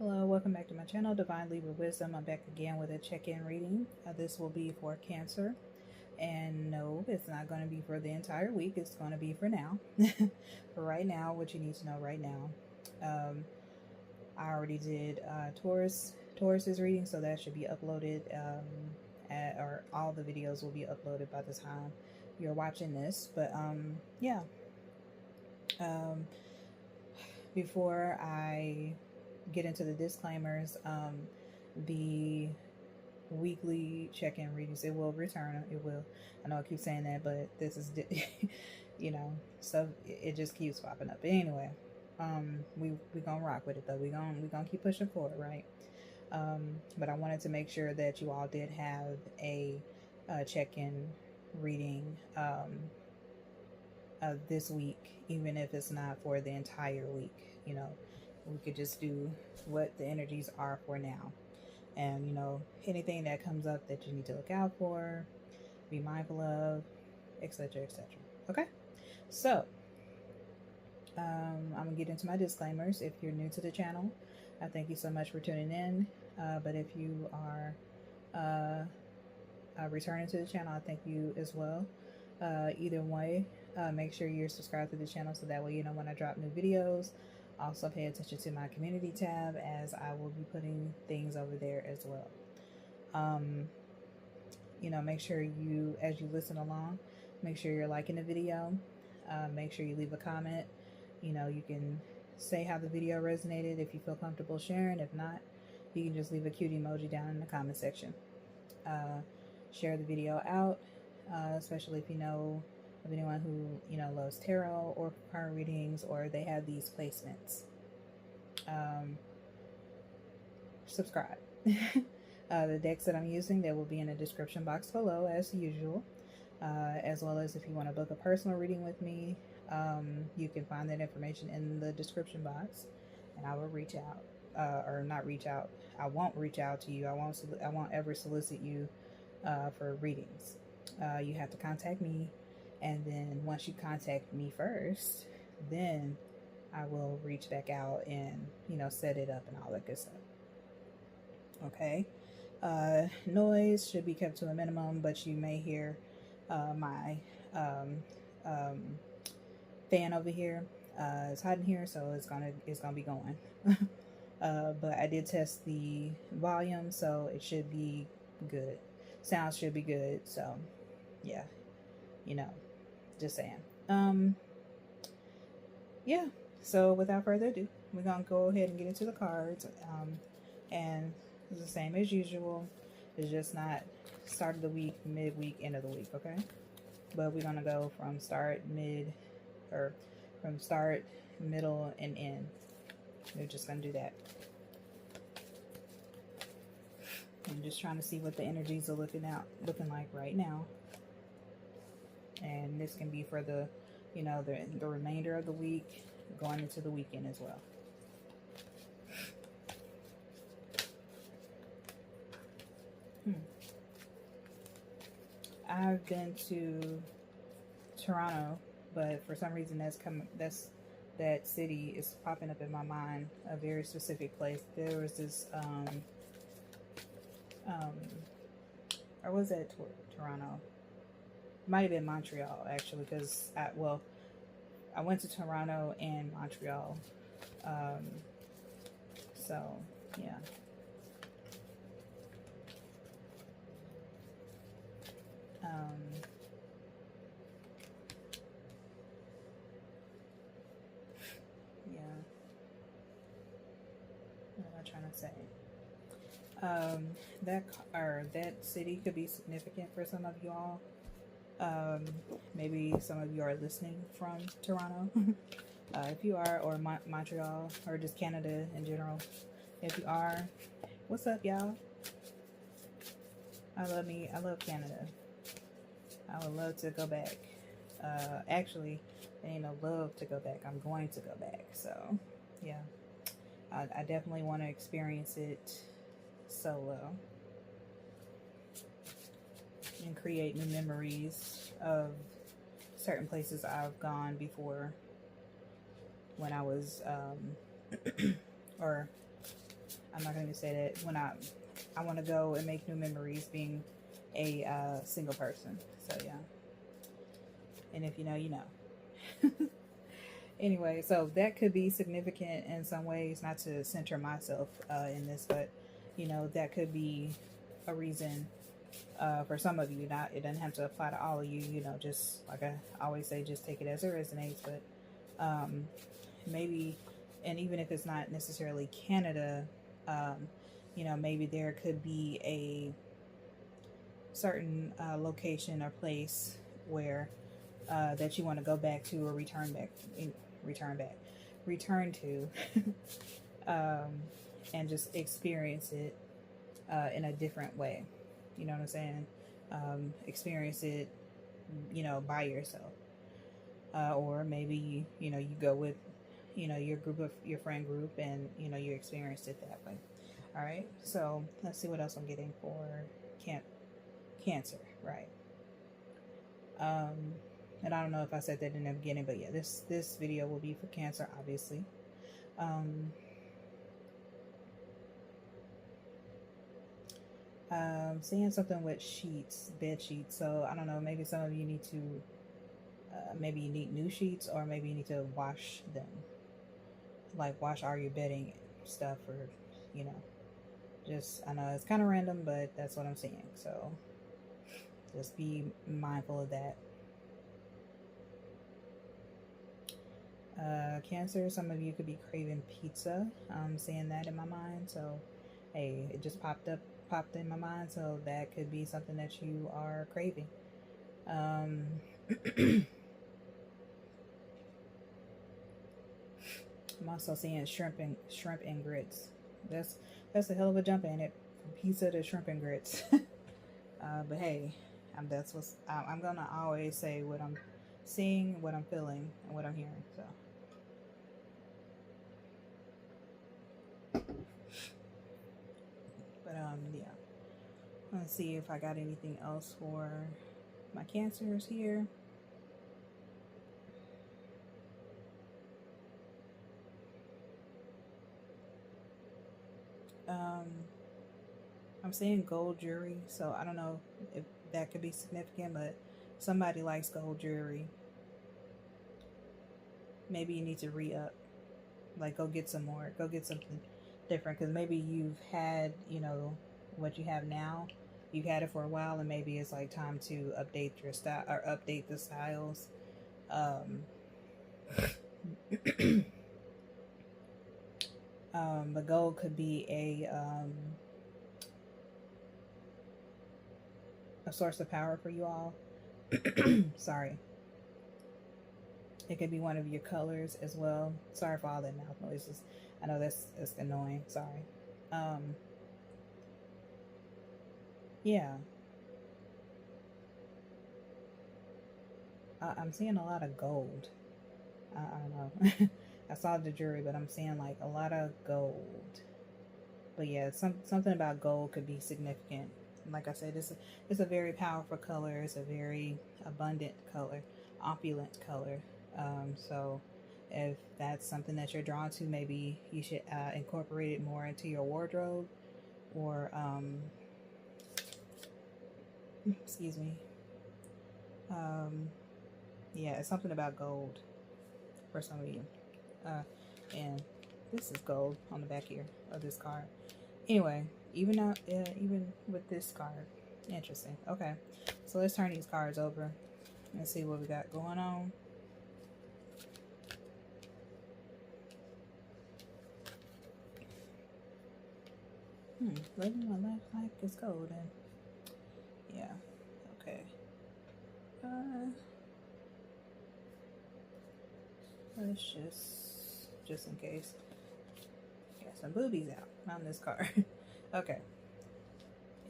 Hello, welcome back to my channel, Divine Libra Wisdom. I'm back again with a check-in reading. This will be for Cancer. And no, it's not going to be for the entire week. It's going to be for now. For right now, what you need to know right now. I already did Taurus's reading, so that should be uploaded, or all the videos will be uploaded by the time you're watching this. But yeah. Before I get into the disclaimers, the weekly check-in readings, it will return. It will. I know I keep saying that, but this is you know, stuff, it just keeps popping up. But anyway, we gonna rock with it though. We gonna keep pushing forward, right? But I wanted to make sure that you all did have a check-in reading this week, even if it's not for the entire week. You know, we could just do what the energies are for now. And, you know, anything that comes up that you need to look out for, be mindful of, etc., etc. Okay? So, I'm going to get into my disclaimers. If you're new to the channel, I thank you so much for tuning in. But if you are returning to the channel, I thank you as well. Either way, make sure you're subscribed to the channel so that way you know when I drop new videos. Also pay attention to my community tab, as I will be putting things over there as well. You know, make sure you, as you listen along, make sure you're liking the video. Make sure you leave a comment. You know, you can say how the video resonated if you feel comfortable sharing. If not, you can just leave a cute emoji down in the comment section. Share the video out, especially if you know of anyone who, you know, loves tarot or card readings, or they have these placements. Subscribe. The decks that I'm using, they will be in the description box below as usual, as well as if you want to book a personal reading with me, you can find that information in the description box, and I will reach out, or not reach out, I won't reach out to you. I won't ever solicit you for readings. You have to contact me, and then once you contact me first, then I will reach back out and, you know, set it up and all that good stuff. Okay. Noise should be kept to a minimum, but you may hear my fan over here. It's hot in here, so it's gonna be going. But I did test the volume, so it should be good. Sound should be good. So yeah, you know, just saying. Yeah, so without further ado, we're gonna go ahead and get into the cards. And it's the same as usual. It's just not start of the week, midweek, end of the week, okay? But we're gonna go from start, from start, middle, and end. We're just gonna do that. I'm just trying to see what the energies are looking like right now. And this can be for the, you know, the remainder of the week, going into the weekend as well. I've been to Toronto, but for some reason that city is popping up in my mind, a very specific place. There was this or was that Toronto? Might have been Montreal, actually, because I went to Toronto and Montreal. So yeah. Yeah. What am I trying to say? That city could be significant for some of you all. Maybe some of you are listening from Toronto. If you are, or Montreal, or just Canada in general. If you are, what's up, y'all? I love Canada. I would love to go back. Actually, it ain't no love to go back. I'm going to go back. So, yeah. I definitely want to experience it solo and create new memories of certain places I've gone before when I was or I'm not going to say that when I want to go and make new memories being a single person. So yeah. And if you know, you know. Anyway, so that could be significant in some ways, not to center myself in this, but you know, that could be a reason for some of you. Not, it doesn't have to apply to all of you, you know, just like I always say, just take it as it resonates. But maybe, and even if it's not necessarily Canada, you know, maybe there could be a certain location or place where that you want to go back to or return to, and just experience it in a different way. You know what I'm saying? Experience it, you know, by yourself, or maybe you know, you go with, you know, your friend group, and you know, you experienced it that way. All right. So let's see what else I'm getting for Cancer, right? And I don't know if I said that in the beginning, but yeah, this video will be for Cancer, obviously. Seeing something with sheets, bed sheets. So I don't know, maybe some of you need to, maybe you need new sheets, or maybe you need to wash them. Like wash all your bedding stuff, or, you know, just, I know it's kind of random, but that's what I'm seeing. So just be mindful of that. Cancer, some of you could be craving pizza. I'm seeing that in my mind. So, hey, it just popped in my mind. So that could be something that you are craving. I'm also seeing shrimp and grits. That's a hell of a jump in it, from pizza to shrimp and grits. But hey, I'm gonna always say what I'm seeing, what I'm feeling, and what I'm hearing. So. But yeah. Let's see if I got anything else for my Cancers here. I'm seeing gold jewelry, so I don't know if that could be significant, but somebody likes gold jewelry. Maybe you need to re-up, like go get some more, go get something different, because maybe you've had, you know, what you have now, you've had it for a while, and maybe it's like time to update your style, or update the styles. The gold could be a source of power for you all. Sorry. It could be one of your colors as well. Sorry for all that mouth noises. I know that's annoying. Sorry. Yeah. I'm seeing a lot of gold. I don't know. I saw the jewelry, but I'm seeing like a lot of gold. But yeah, something about gold could be significant. Like I said, it's a very powerful color. It's a very abundant color, opulent color. So if that's something that you're drawn to, maybe you should incorporate it more into your wardrobe, or excuse me. Yeah, it's something about gold for some of you. And this is gold on the back here of this card. Anyway, even with this card, interesting. Okay, so let's turn these cards over and see what we got going on. Living my life like it's gold, and yeah, okay. Let's just in case, get some boobies out on this card. Okay,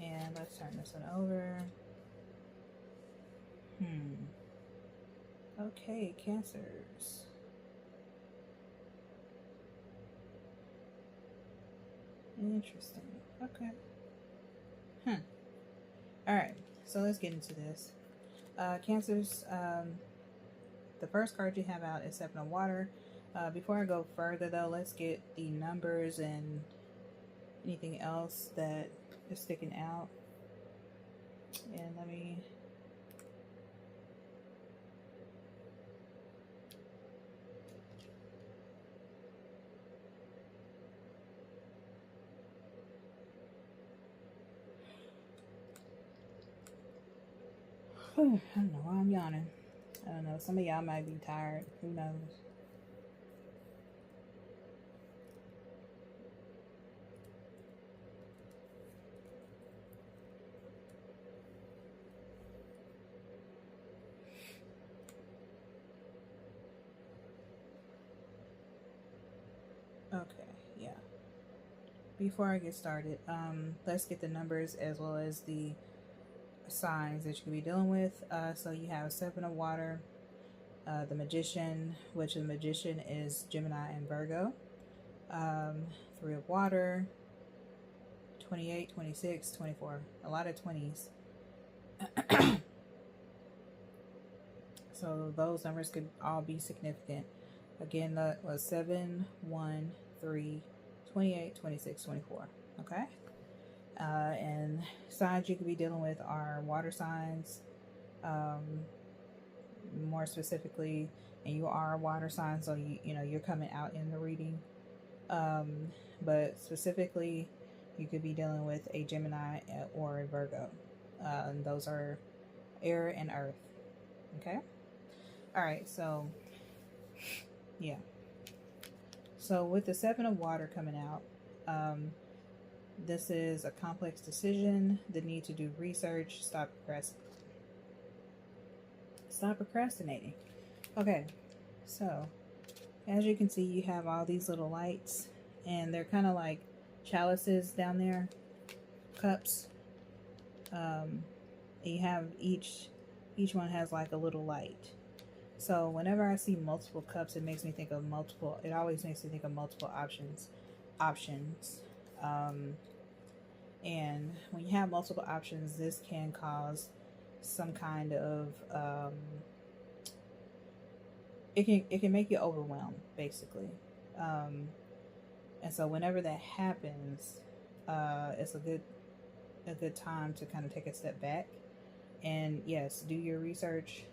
and let's turn this one over. Okay, Cancers. Interesting. Okay. Alright, so let's get into this. Cancers, the first card you have out is Seven of Water. Before I go further though, let's get the numbers and anything else that is sticking out. And let me... I don't know why I'm yawning. I don't know. Some of y'all might be tired. Who knows? Okay, yeah. Before I get started, let's get the numbers as well as the signs that you could be dealing with. So you have 7 of water, the Magician, which the Magician is Gemini and Virgo. 3 of water, 28, 26, 24. A lot of 20s. So those numbers could all be significant. Again, that was 7, 1, 3, 28, 26, 24. Okay? And signs you could be dealing with are water signs, more specifically, and you are a water sign, so you're coming out in the reading. But specifically, you could be dealing with a Gemini or a Virgo. And those are air and earth. Okay? Alright, so yeah. So with the 7 of water coming out, this is a complex decision, the need to do research, stop procrastinating. Okay, so as you can see, you have all these little lights, and they're kind of like chalices down there, cups. You have each one has like a little light. So whenever I see multiple cups, it always makes me think of multiple options. And when you have multiple options, this can cause some kind of, it can make you overwhelmed, basically. And so whenever that happens, it's a good time to kind of take a step back. And yes, do your research,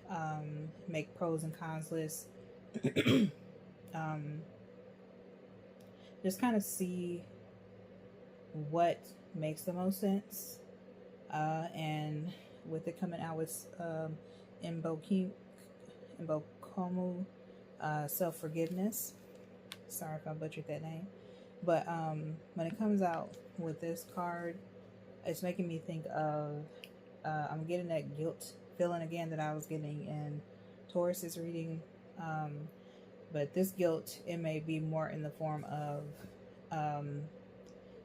make pros and cons lists, just kind of see what makes the most sense. And with it coming out with Mbokomu, self-forgiveness. Sorry if I butchered that name. But when it comes out with this card, it's making me think of, I'm getting that guilt feeling again that I was getting in Taurus's reading. But this guilt, it may be more in the form of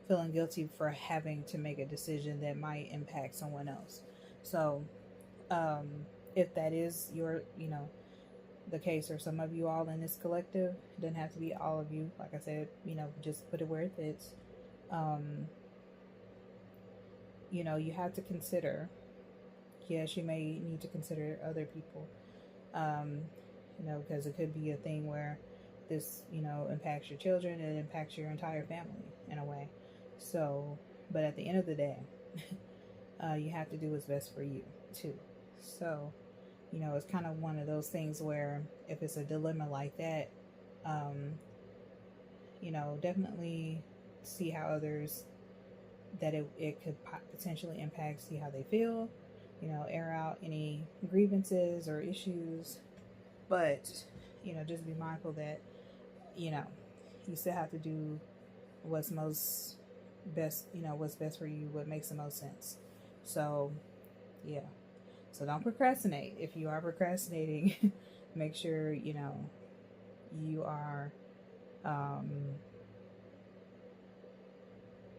feeling guilty for having to make a decision that might impact someone else. So if that is your, the case, or some of you all in this collective, it doesn't have to be all of you. Like I said, just put it where it fits. You have to consider, yes, you may need to consider other people, because it could be a thing where this, impacts your children, it impacts your entire family in a way. So, but at the end of the day, you have to do what's best for you too. So, it's kind of one of those things where if it's a dilemma like that, definitely see how others that it could potentially impact, see how they feel, air out any grievances or issues. But, just be mindful that, you still have to do what's best for you, what makes the most sense. So, yeah. So don't procrastinate. If you are procrastinating, make sure, you are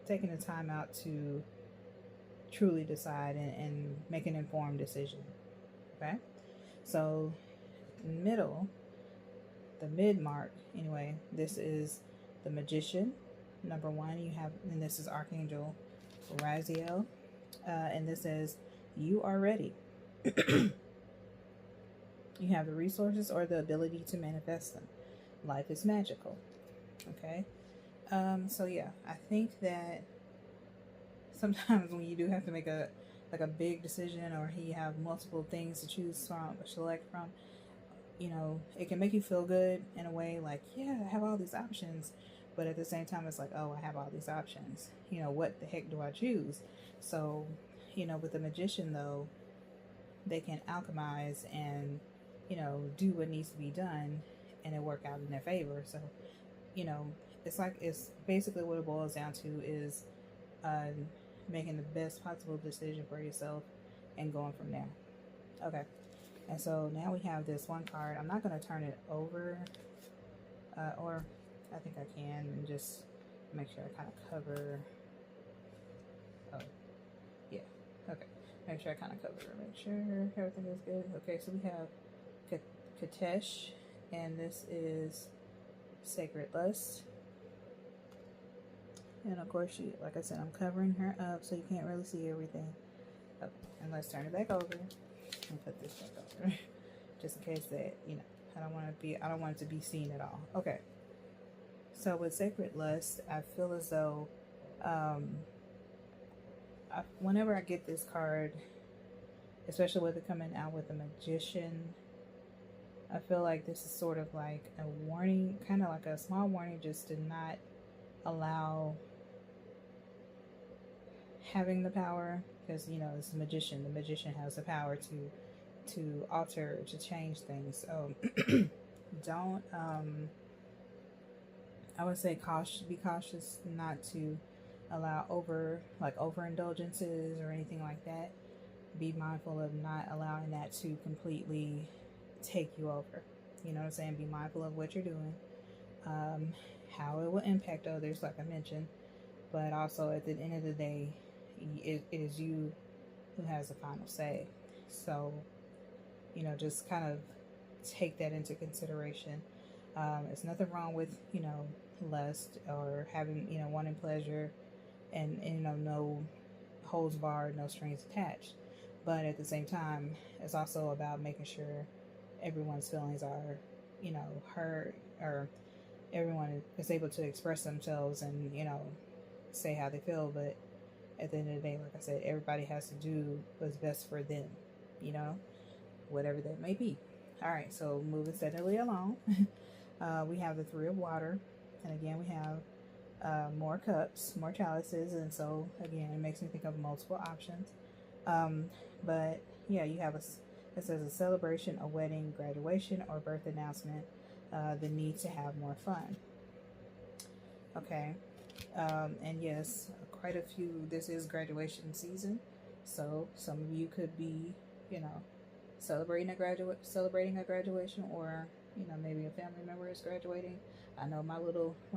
taking the time out to truly decide and make an informed decision. Okay? So the mid mark, anyway, this is the Magician, number 1. You have, and this is Archangel Raziel, and this says, you are ready. You have the resources or the ability to manifest them. Life is magical. Okay? So yeah, I think that sometimes when you do have to make a like a big decision, or you have multiple things to choose from or select from, you know, it can make you feel good in a way, like, yeah, I have all these options. But at the same time, it's like, oh, I have all these options. You know, what the heck do I choose? So, you know, with the magician, though, they can alchemize and, you know, do what needs to be done and it work out in their favor. So, you know, it's basically what it boils down to is uh, making the best possible decision for yourself and going from there. Okay. And so now we have this one card. I'm not going to turn it over, or I think I can, and just make sure I kind of cover. Oh, yeah. Okay. Make sure I kind of cover. Make sure everything is good. Okay, so we have Katesh, and this is Sacred Lust. And of course, she, like I said, I'm covering her up so you can't really see everything. Oh, and let's turn it back over and put this back over, just in case that, you know, I don't want it to be seen at all. Okay. So with Sacred Lust, I feel as though, whenever I get this card, especially with it coming out with the Magician, I feel like this is sort of like a warning, kind of like a small warning, just to not allow having the power, because, you know, it's a magician. The magician has the power to alter, to change things. So don't, I would say be cautious not to allow overindulgences or anything like that. Be mindful of not allowing that to completely take you over. You know what I'm saying? Be mindful of what you're doing, how it will impact others, like I mentioned, but also at the end of the day, it is you who has the final say. So, you know, just kind of take that into consideration. It's nothing wrong with, you know, lust or having, you know, wanting pleasure and you know, no holds barred, no strings attached. But at the same time, it's also about making sure everyone's feelings are, you know, heard, or everyone is able to express themselves and, you know, say how they feel. But at the end of the day, like I said, everybody has to do what's best for them, you know, whatever that may be. All right, so moving steadily along. We have the Three of Water, and again, we have more cups, more chalices, and so again, it makes me think of multiple options. But yeah, you have it says a celebration, a wedding, graduation, or birth announcement, the need to have more fun. Okay. And yes, quite a few, this is graduation season, so some of you could be, you know, celebrating a graduation, or, you know, maybe a family member is graduating. I know one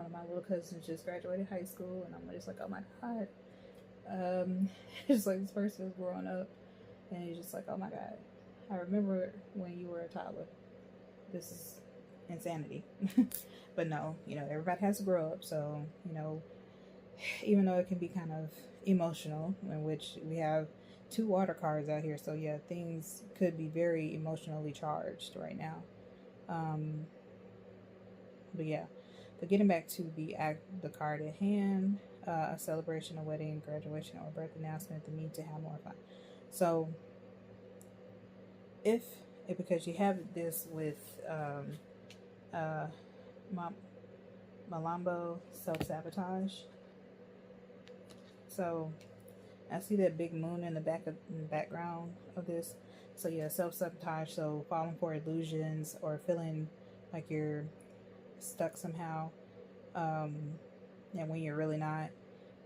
of my little cousins just graduated high school, and I'm just like, oh my God. It's like this person is growing up, and you're just like, oh my God, I remember when you were a toddler. This is insanity. But no, you know, everybody has to grow up. So, you know, even though it can be kind of emotional, in which we have 2 water cards out here. So yeah, things could be very emotionally charged right now. But yeah, but getting back to the card at hand, a celebration, a wedding, graduation, or birth announcement, the need to have more fun. So because you have this with Malambo, self-sabotage. So I see that big moon in the background of this. So yeah, self-sabotage. So falling for illusions or feeling like you're stuck somehow, and when you're really not.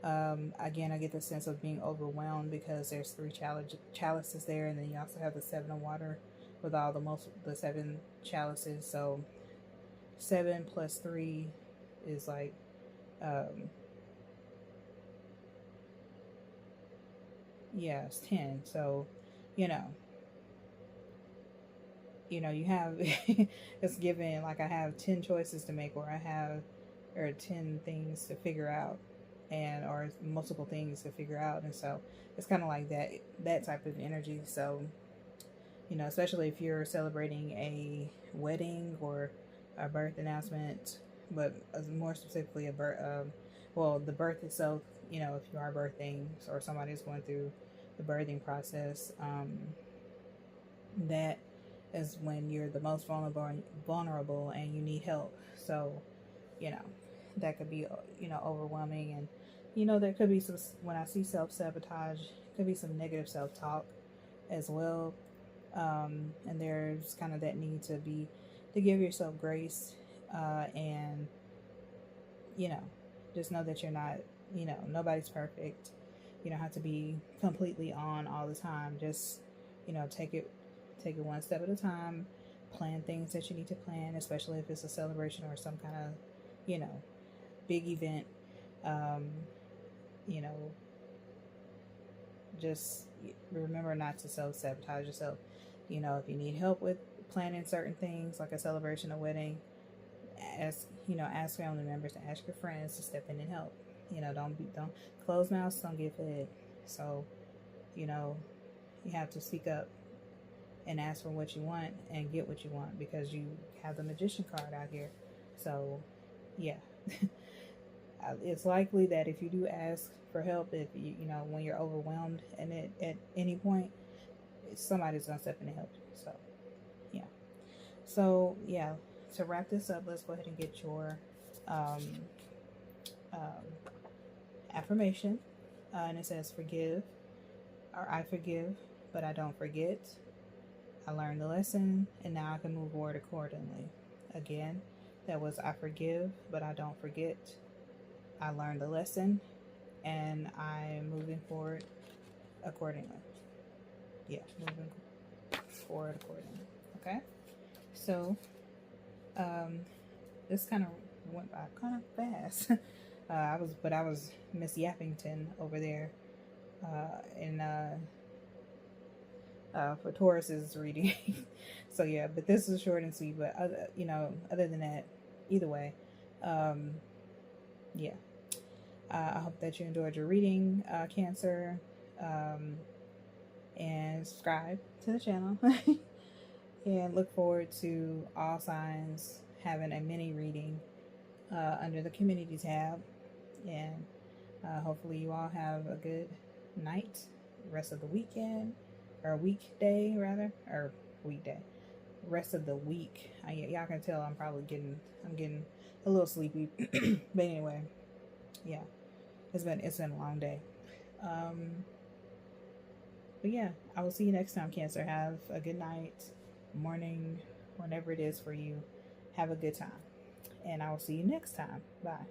Again, I get the sense of being overwhelmed because there's 3 chalices there, and then you also have the 7 of water with all the 7 chalices. So 7 plus 3 is like, yeah, it's 10. So, you know, you have, it's given, like I have 10 choices to make, or 10 things to figure out, or multiple things to figure out. And so it's kind of like that type of energy. So, you know, especially if you're celebrating a wedding or a birth announcement, but more specifically the birth itself you know, if you are birthing or somebody's going through the birthing process, that is when you're the most vulnerable and you need help. So, you know, that could be, you know, overwhelming. And, you know, there could be some, when I see self-sabotage, could be some negative self-talk as well. And there's kind of that need to give yourself grace, and, you know, just know that you're not, you know, nobody's perfect. You don't have to be completely on all the time. Just, you know, take it one step at a time. Plan things that you need to plan, especially if it's a celebration or some kind of, you know, big event. Um, you know, just remember not to self-sabotage yourself. You know, if you need help with planning certain things like a celebration, a wedding, ask family members, to ask your friends to step in and help. You know, don't closed mouths don't get fed. So, you know, you have to speak up and ask for what you want and get what you want, because you have the magician card out here. So, yeah. It's likely that if you do ask for help, if you know, when you're overwhelmed and at any point, somebody's gonna step in and help you. So, yeah. So, yeah, to wrap this up, let's go ahead and get your um, affirmation. And it says, forgive, or I forgive, but I don't forget. I learned the lesson, and now I can move forward accordingly. Again, that was, I forgive, but I don't forget. I learned the lesson, and I'm moving forward accordingly. Yeah, moving forward accordingly. Okay? So, this kind of went by kind of fast. I was Miss Yappington over there, for Taurus's reading. So yeah, but this is short and sweet. But other than that, either way, yeah. I hope that you enjoyed your reading, Cancer, and subscribe to the channel. And look forward to all signs having a mini reading under the community tab. And hopefully you all have a good night, rest of the weekend, or weekday rather, or weekday, rest of the week. Y'all can tell I'm getting a little sleepy. But anyway, yeah, it's been a long day. But yeah, I will see you next time, Cancer. Have a good night, morning, whenever it is for you. Have a good time, and I will see you next time. Bye.